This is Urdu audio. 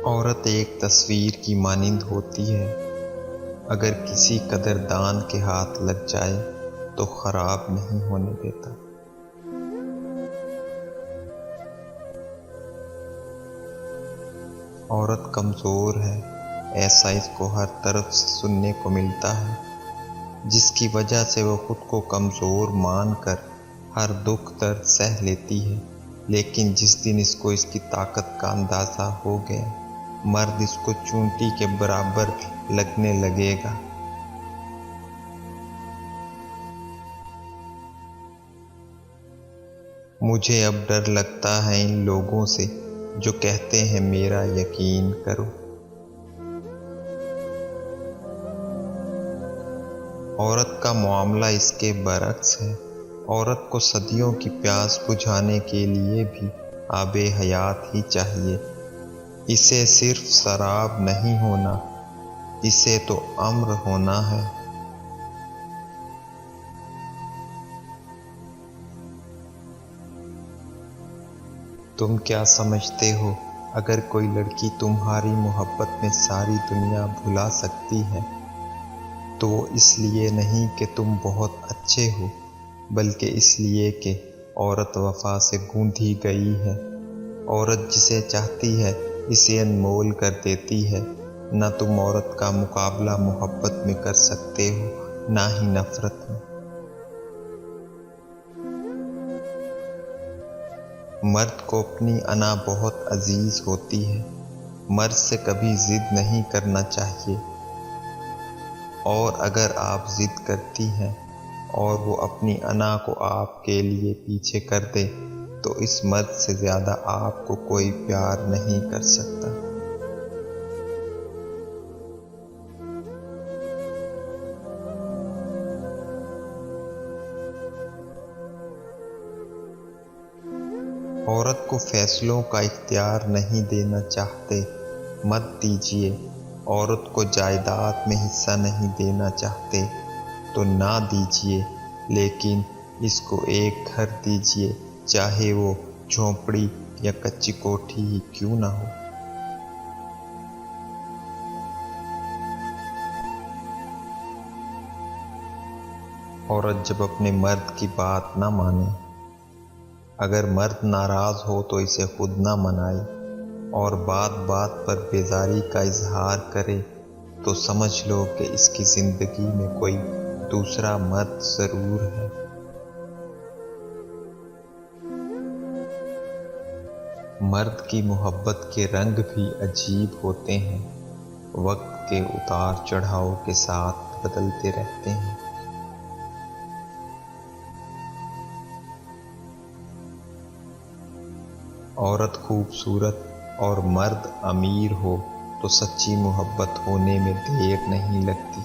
عورت ایک تصویر کی مانند ہوتی ہے، اگر کسی قدردان کے ہاتھ لگ جائے تو خراب نہیں ہونے دیتا۔ عورت کمزور ہے، ایسا اس کو ہر طرف سے سننے کو ملتا ہے، جس کی وجہ سے وہ خود کو کمزور مان کر ہر دکھ درد سہ لیتی ہے، لیکن جس دن اس کو اس کی طاقت کا اندازہ ہو گیا، مرد اس کو چونٹی کے برابر لگنے لگے گا۔ مجھے اب ڈر لگتا ہے ان لوگوں سے جو کہتے ہیں میرا یقین کرو۔ عورت کا معاملہ اس کے برعکس ہے۔ عورت کو صدیوں کی پیاس بجھانے کے لیے بھی آب حیات ہی چاہیے۔ اسے صرف سراب نہیں ہونا، اسے تو امر ہونا ہے۔ تم کیا سمجھتے ہو، اگر کوئی لڑکی تمہاری محبت میں ساری دنیا بھلا سکتی ہے تو وہ اس لیے نہیں کہ تم بہت اچھے ہو، بلکہ اس لیے کہ عورت وفا سے گوندھی گئی ہے۔ عورت جسے چاہتی ہے اسے انمول کر دیتی ہے۔ نہ تم عورت کا مقابلہ محبت میں کر سکتے ہو، نہ ہی نفرت میں۔ مرد کو اپنی انا بہت عزیز ہوتی ہے۔ مرد سے کبھی ضد نہیں کرنا چاہیے، اور اگر آپ ضد کرتی ہیں اور وہ اپنی انا کو آپ کے لیے پیچھے کر دے تو اس مرد سے زیادہ آپ کو کوئی پیار نہیں کر سکتا۔ عورت کو فیصلوں کا اختیار نہیں دینا چاہتے، مت دیجیے۔ عورت کو جائیداد میں حصہ نہیں دینا چاہتے تو نہ دیجیے، لیکن اس کو ایک گھر دیجیے، چاہے وہ جھونپڑی یا کچی کوٹھی ہی کیوں نہ ہو۔ عورت جب اپنے مرد کی بات نہ مانے، اگر مرد ناراض ہو تو اسے خود نہ منائے، اور بات بات پر بیزاری کا اظہار کرے تو سمجھ لو کہ اس کی زندگی میں کوئی دوسرا مرد ضرور ہے۔ مرد کی محبت کے رنگ بھی عجیب ہوتے ہیں، وقت کے اتار چڑھاؤ کے ساتھ بدلتے رہتے ہیں۔ عورت خوبصورت اور مرد امیر ہو تو سچی محبت ہونے میں دیر نہیں لگتی۔